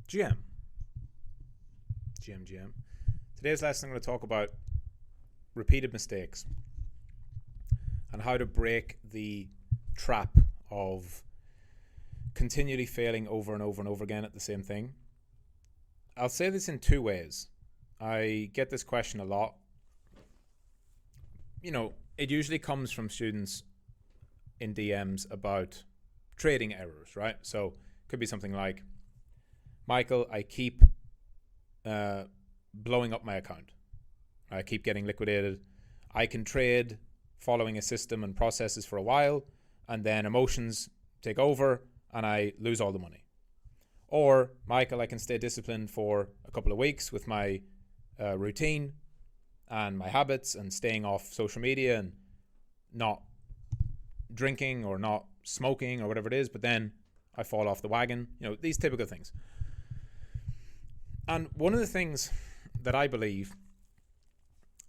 GM. Today's lesson I'm going to talk about repeated mistakes and how to break the trap of continually failing over and over and over again at the same thing. I'll say this in two ways. I get this question a lot. You know, it usually comes from students in DMs about trading errors, right? So it could be something like, Michael, I keep blowing up my account. I keep getting liquidated. I can trade following a system and processes for a while, and then emotions take over and I lose all the money. Or, Michael, I can stay disciplined for a couple of weeks with my routine and my habits and staying off social media and not drinking or not smoking or whatever it is, but then I fall off the wagon. You know, these typical things. And one of the things that I believe,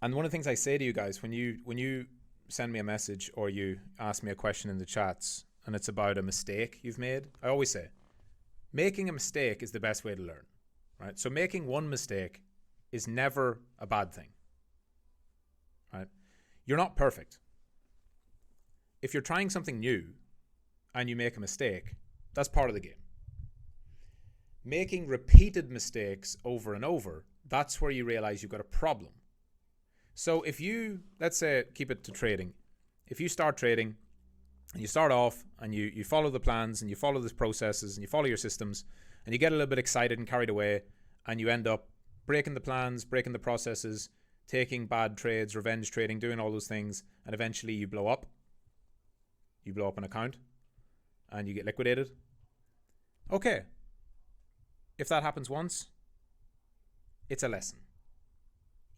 and one of the things I say to you guys when you send me a message or you ask me a question in the chats and it's about a mistake you've made, I always say, making a mistake is the best way to learn, right? So making one mistake is never a bad thing, right? You're not perfect. If you're trying something new and you make a mistake, that's part of the game. Making repeated mistakes over and over, that's where you realize you've got a problem. So if you, let's say, keep it to trading. If you start trading and you start off and you follow the plans and you follow the processes and you follow your systems and you get a little bit excited and carried away and you end up breaking the plans, breaking the processes, taking bad trades, revenge trading, doing all those things, and eventually you blow up. You blow up an account and you get liquidated. Okay. If that happens once, it's a lesson.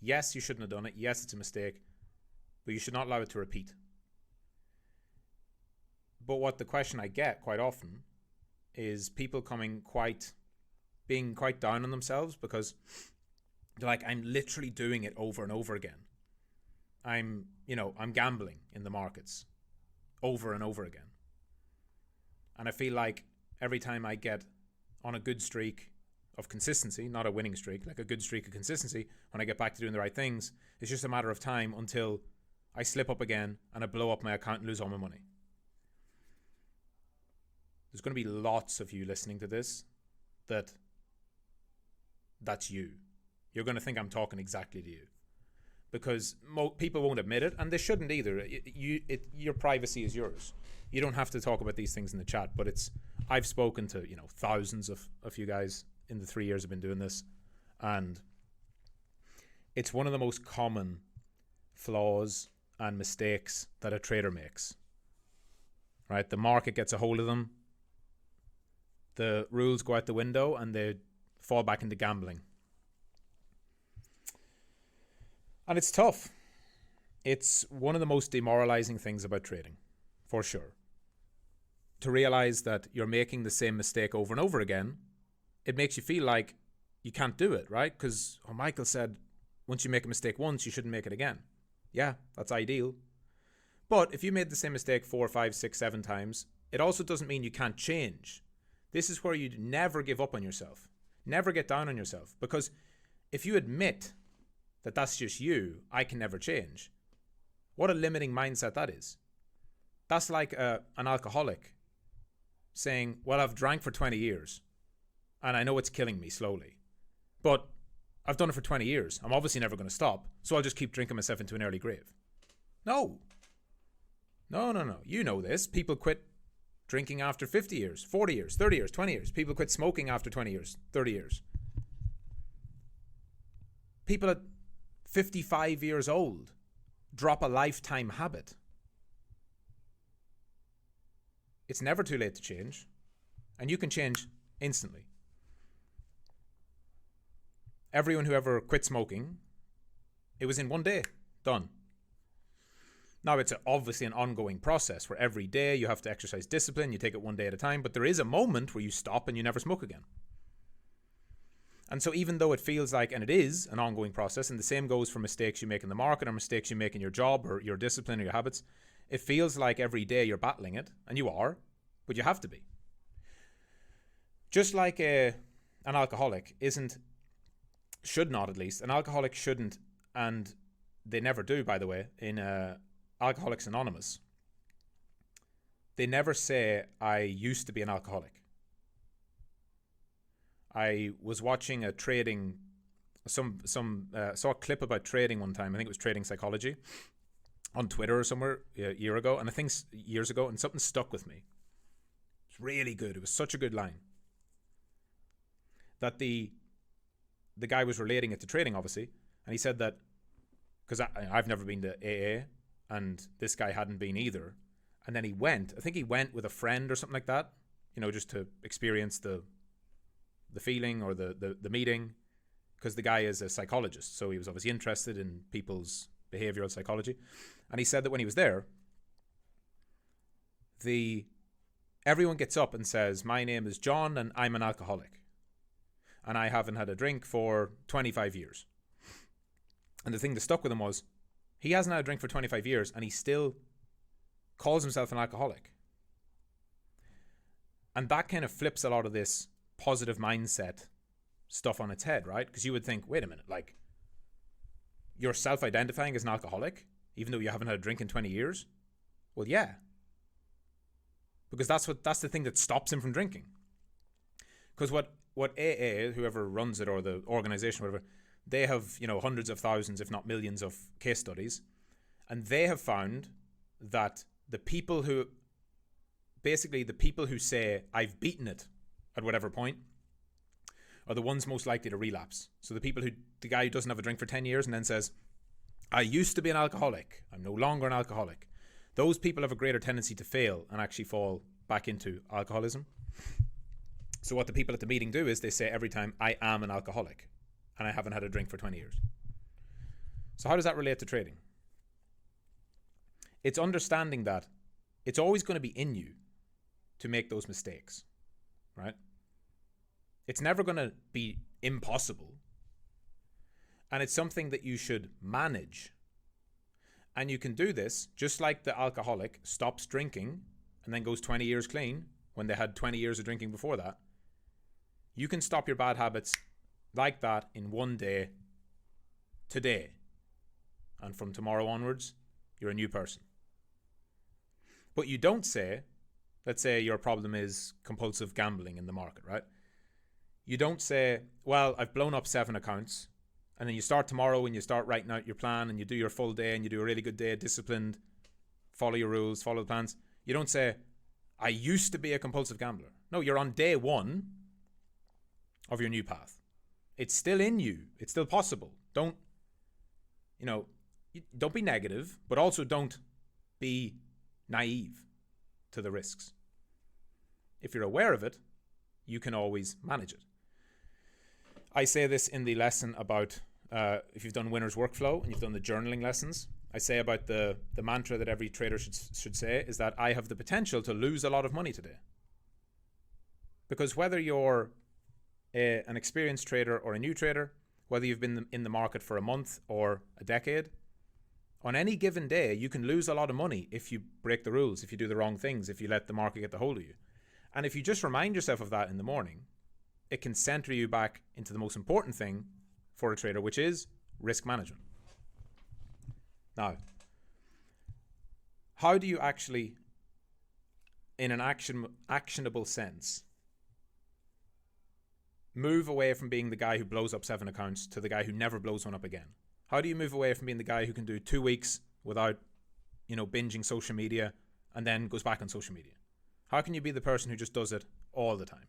Yes, you shouldn't have done it. Yes, it's a mistake, but you should not allow it to repeat. But what the question I get quite often is people being quite down on themselves because they're like, I'm literally doing it over and over again. I'm gambling in the markets over and over again. And I feel like every time I get on a good streak of consistency, not a winning streak, like a good streak of consistency, when I get back to doing the right things, it's just a matter of time until I slip up again and I blow up my account and lose all my money. There's going to be lots of you listening to this that's you. You're going to think I'm talking exactly to you because people won't admit it, and they shouldn't either. Your privacy is yours. You don't have to talk about these things in the chat, but I've spoken to thousands of you guys in the 3 years I've been doing this, and it's one of the most common flaws and mistakes that a trader makes. Right? The market gets a hold of them, the rules go out the window, and they fall back into gambling. And it's tough. It's one of the most demoralizing things about trading, for sure. To realize that you're making the same mistake over and over again, it makes you feel like you can't do it, right? Because Michael said, once you make a mistake once, you shouldn't make it again. Yeah, that's ideal. But if you made the same mistake 4, 5, 6, 7 times, it also doesn't mean you can't change. This is where you never give up on yourself. Never get down on yourself. Because if you admit that that's just you, I can never change, what a limiting mindset that is. That's like an alcoholic saying, well, I've drank for 20 years and I know it's killing me slowly, but I've done it for 20 years. I'm obviously never going to stop, so I'll just keep drinking myself into an early grave. No. You know this. People quit drinking after 50 years, 40 years, 30 years, 20 years. People quit smoking after 20 years, 30 years. People at 55 years old drop a lifetime habit. It's never too late to change, and you can change instantly. Everyone who ever quit smoking, it was in one day, done. Now, it's obviously an ongoing process where every day you have to exercise discipline, you take it one day at a time, but there is a moment where you stop and you never smoke again. And so even though it feels like, and it is an ongoing process, and the same goes for mistakes you make in the market or mistakes you make in your job or your discipline or your habits, it feels like every day you're battling it, and you are, but you have to be. Just like a an alcoholic should not at least, an alcoholic shouldn't, and they never do, by the way, in Alcoholics Anonymous, they never say, I used to be an alcoholic. I was watching a trading, saw a clip about trading one time. I think it was trading psychology on Twitter or somewhere a year ago, and I think years ago, and something stuck with me. It's really good. It was such a good line. That the guy was relating it to trading, obviously, and he said that, because I've never been to AA, and this guy hadn't been either, and then I think he went with a friend or something like that, just to experience the feeling or the meeting, because the guy is a psychologist, so he was obviously interested in people's behavioral psychology. And he said that when he was there, everyone gets up and says, my name is John and I'm an alcoholic, and I haven't had a drink for 25 years. And the thing that stuck with him was, he hasn't had a drink for 25 years and he still calls himself an alcoholic. And that kind of flips a lot of this positive mindset stuff on its head, right? Because you would think, wait a minute, like, you're self-identifying as an alcoholic even though you haven't had a drink in 20 years? Well, yeah. Because that's the thing that stops him from drinking. Because what AA, whoever runs it, or the organization, whatever, they have, hundreds of thousands, if not millions, of case studies. And they have found that the people who say, I've beaten it at whatever point, are the ones most likely to relapse. So the guy who doesn't have a drink for 10 years and then says, I used to be an alcoholic, I'm no longer an alcoholic. Those people have a greater tendency to fail and actually fall back into alcoholism. So what the people at the meeting do is they say every time, I am an alcoholic and I haven't had a drink for 20 years. So how does that relate to trading? It's understanding that it's always going to be in you to make those mistakes, right? It's never going to be impossible. And it's something that you should manage. And you can do this just like the alcoholic stops drinking and then goes 20 years clean when they had 20 years of drinking before that. You can stop your bad habits like that in one day, today. And from tomorrow onwards, you're a new person. But you don't say, let's say your problem is compulsive gambling in the market, right? You don't say, well, I've blown up 7 accounts, and then you start tomorrow and you start writing out your plan and you do your full day and you do a really good day, disciplined, follow your rules, follow the plans. You don't say, I used to be a compulsive gambler. No, you're on day 1 of your new path. It's still in you. It's still possible. Don't be negative, but also don't be naive to the risks. If you're aware of it, you can always manage it. I say this in the lesson about if you've done Winner's Workflow and you've done the journaling lessons, I say about the mantra that every trader should say is that I have the potential to lose a lot of money today. Because whether you're an experienced trader or a new trader, whether you've been in the market for a month or a decade, on any given day, you can lose a lot of money if you break the rules, if you do the wrong things, if you let the market get the hold of you. And if you just remind yourself of that in the morning, it can center you back into the most important thing for a trader, which is risk management. Now, how do you actually, in an actionable sense, move away from being the guy who blows up 7 accounts to the guy who never blows one up again? How do you move away from being the guy who can do 2 weeks without, binging social media and then goes back on social media? How can you be the person who just does it all the time?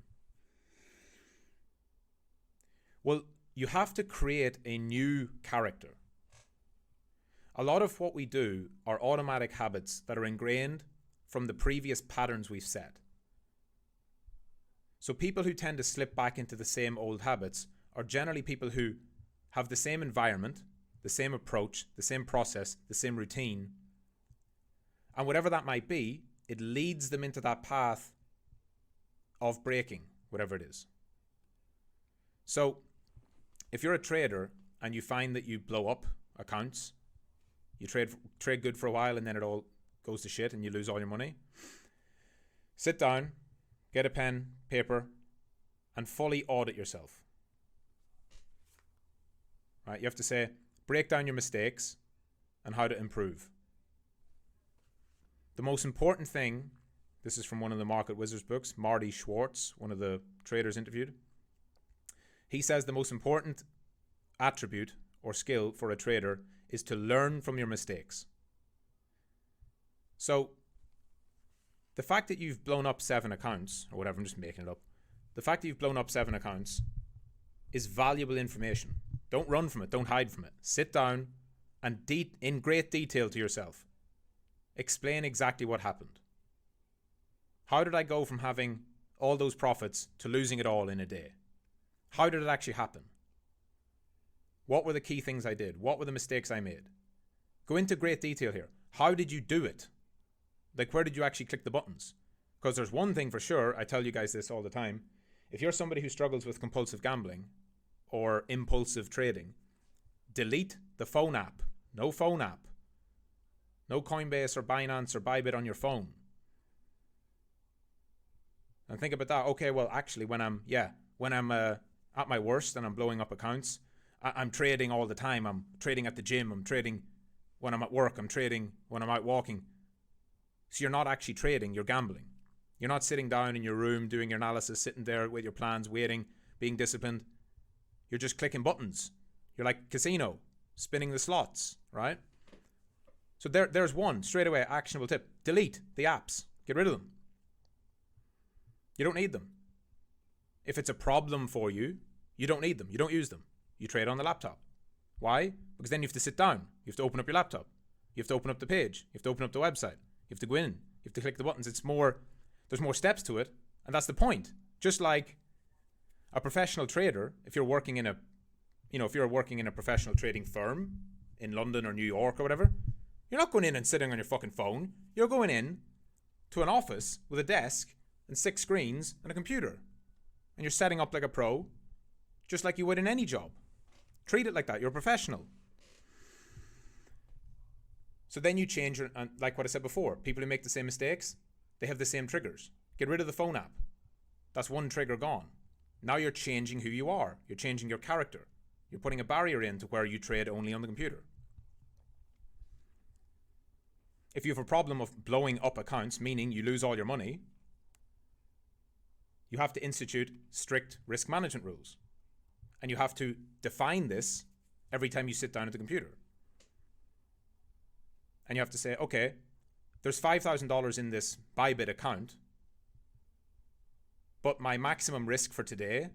Well, you have to create a new character. A lot of what we do are automatic habits that are ingrained from the previous patterns we've set. So people who tend to slip back into the same old habits are generally people who have the same environment, the same approach, the same process, the same routine. And whatever that might be, it leads them into that path of breaking, whatever it is. So if you're a trader and you find that you blow up accounts, you trade good for a while and then it all goes to shit and you lose all your money, sit down, get a pen, paper, and fully audit yourself. Right? You have to say, break down your mistakes and how to improve. The most important thing, this is from one of the Market Wizards books, Marty Schwartz, one of the traders interviewed. He says the most important attribute or skill for a trader is to learn from your mistakes. So the fact that you've blown up 7 accounts, or whatever, I'm just making it up. The fact that you've blown up 7 accounts is valuable information. Don't run from it. Don't hide from it. Sit down and in great detail to yourself, explain exactly what happened. How did I go from having all those profits to losing it all in a day? How did it actually happen? What were the key things I did? What were the mistakes I made? Go into great detail here. How did you do it? Like, where did you actually click the buttons? Because there's one thing for sure, I tell you guys this all the time. If you're somebody who struggles with compulsive gambling or impulsive trading, delete the phone app. No phone app. No Coinbase or Binance or Bybit on your phone. And think about that. Okay, well, actually, when I'm at my worst and I'm blowing up accounts, I'm trading all the time. I'm trading at the gym. I'm trading when I'm at work. I'm trading when I'm out walking. So you're not actually trading, you're gambling. You're not sitting down in your room doing your analysis, sitting there with your plans, waiting, being disciplined. You're just clicking buttons. You're like casino, spinning the slots, right? So there's one straight away actionable tip. Delete the apps. Get rid of them. You don't need them. If it's a problem for you, you don't need them. You don't use them. You trade on the laptop. Why? Because then you have to sit down. You have to open up your laptop. You have to open up the page. You have to open up the website. You have to go in. You have to click the buttons. There's more steps to it, and that's the point. Just like a professional trader, if you're working in a professional trading firm in London or New York or whatever, you're not going in and sitting on your fucking phone. You're going in to an office with a desk and 6 screens and a computer. And you're setting up like a pro, just like you would in any job. Treat it like that. You're a professional. So then you change, and like what I said before, people who make the same mistakes, they have the same triggers. Get rid of the phone app. That's one trigger gone. Now you're changing who you are. You're changing your character. You're putting a barrier in to where you trade only on the computer. If you have a problem of blowing up accounts, meaning you lose all your money, you have to institute strict risk management rules. And you have to define this every time you sit down at the computer. And you have to say, okay, there's $5,000 in this Bybit account, but my maximum risk for today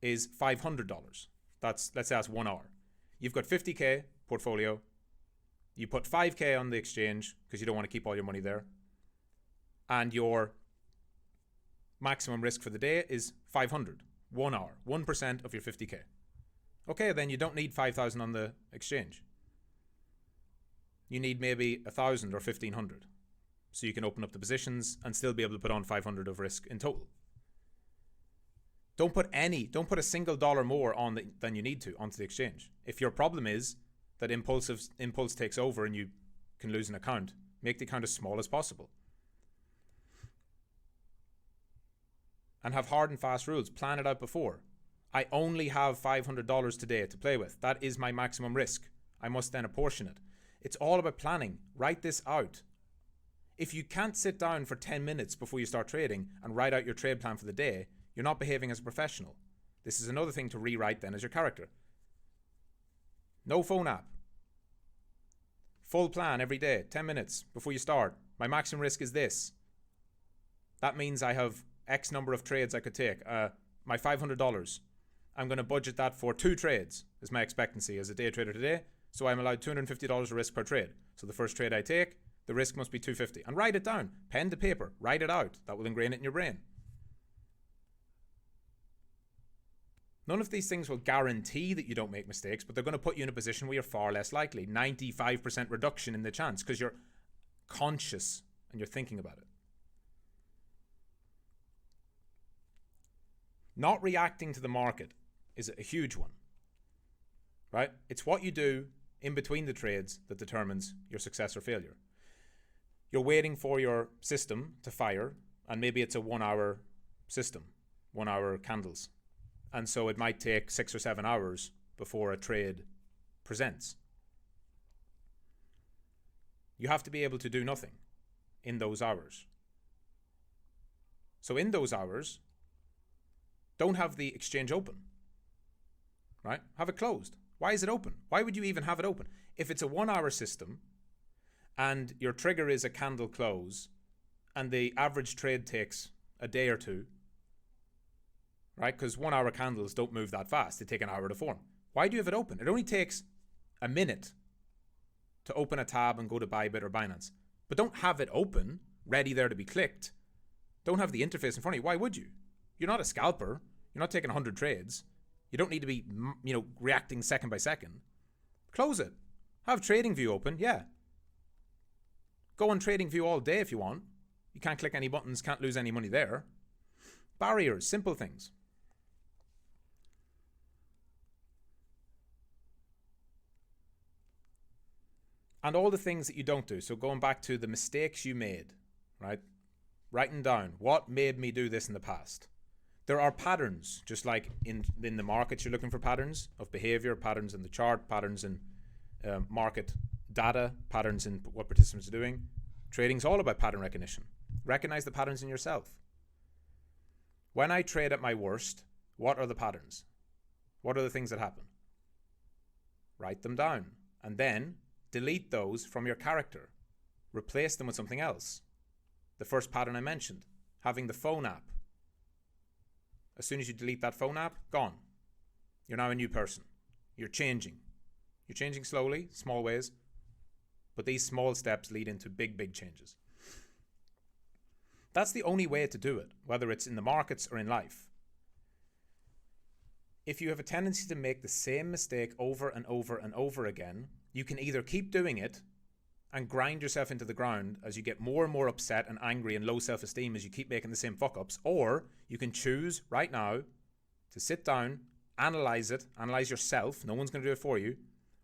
is $500. Let's say that's 1 hour. You've got 50K portfolio. You put 5K on the exchange because you don't want to keep all your money there. And your maximum risk for the day is 500. 1 hour, 1% of your 50K. Okay, then you don't need 5,000 on the exchange. You need maybe 1,000 or 1,500. So you can open up the positions and still be able to put on 500 of risk in total. Don't put a single dollar more on than you need to onto the exchange. If your problem is that impulse takes over and you can lose an account, make the account as small as possible. And have hard and fast rules. Plan it out before. I only have $500 today to play with. That is my maximum risk. I must then apportion it. It's all about planning. Write this out. If you can't sit down for 10 minutes before you start trading and write out your trade plan for the day, you're not behaving as a professional. This is another thing to rewrite then as your character. No phone app. Full plan every day, 10 minutes before you start. My maximum risk is this. That means I have X number of trades I could take. My $500. I'm going to budget that for 2 trades is my expectancy as a day trader today. So I'm allowed $250 of risk per trade. So the first trade I take, the risk must be $250. And write it down. Pen to paper. Write it out. That will ingrain it in your brain. None of these things will guarantee that you don't make mistakes, but they're going to put you in a position where you're far less likely. 95% reduction in the chance because you're conscious and you're thinking about it. Not reacting to the market is a huge one, right? It's what you do in between the trades that determines your success or failure. You're waiting for your system to fire, and maybe it's a 1 hour system, 1 hour candles. And so it might take 6 or 7 hours before a trade presents. You have to be able to do nothing in those hours. So in those hours, don't have the exchange open, right? Have it closed. Why is it open? Why would you even have it open? If it's a 1 hour system and your trigger is a candle close and the average trade takes a day or two, right? Because 1 hour candles don't move that fast. They take an hour to form. Why do you have it open? It only takes a minute to open a tab and go to Bybit or Binance. But don't have it open, ready there to be clicked. Don't have the interface in front of you. Why would you? You're not a scalper. You're not taking 100 trades. You don't need to be, reacting second by second. Close it. Have TradingView open, yeah. Go on TradingView all day if you want. You can't click any buttons, can't lose any money there. Barriers, simple things. And all the things that you don't do. So going back to the mistakes you made, right? Writing down, what made me do this in the past? There are patterns, just like in the markets, you're looking for patterns of behavior, patterns in the chart, patterns in market data, patterns in what participants are doing. Trading's all about pattern recognition. Recognize the patterns in yourself. When I trade at my worst, what are the patterns? What are the things that happen? Write them down and then delete those from your character. Replace them with something else. The first pattern I mentioned, having the phone app. As soon as you delete that phone app, gone. You're now a new person. You're changing. You're changing slowly, small ways, but these small steps lead into big, big changes. That's the only way to do it, whether it's in the markets or in life. If you have a tendency to make the same mistake over and over and over again, you can either keep doing it and grind yourself into the ground as you get more and more upset and angry and low self-esteem as you keep making the same fuck-ups, or you can choose right now to sit down, analyze it, analyze yourself, no one's going to do it for you,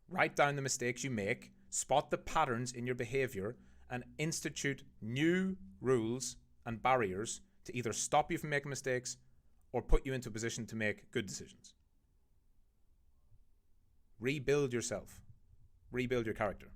write down the mistakes you make, spot the patterns in your behavior, and institute new rules and barriers to either stop you from making mistakes or put you into a position to make good decisions. Rebuild yourself. Rebuild your character.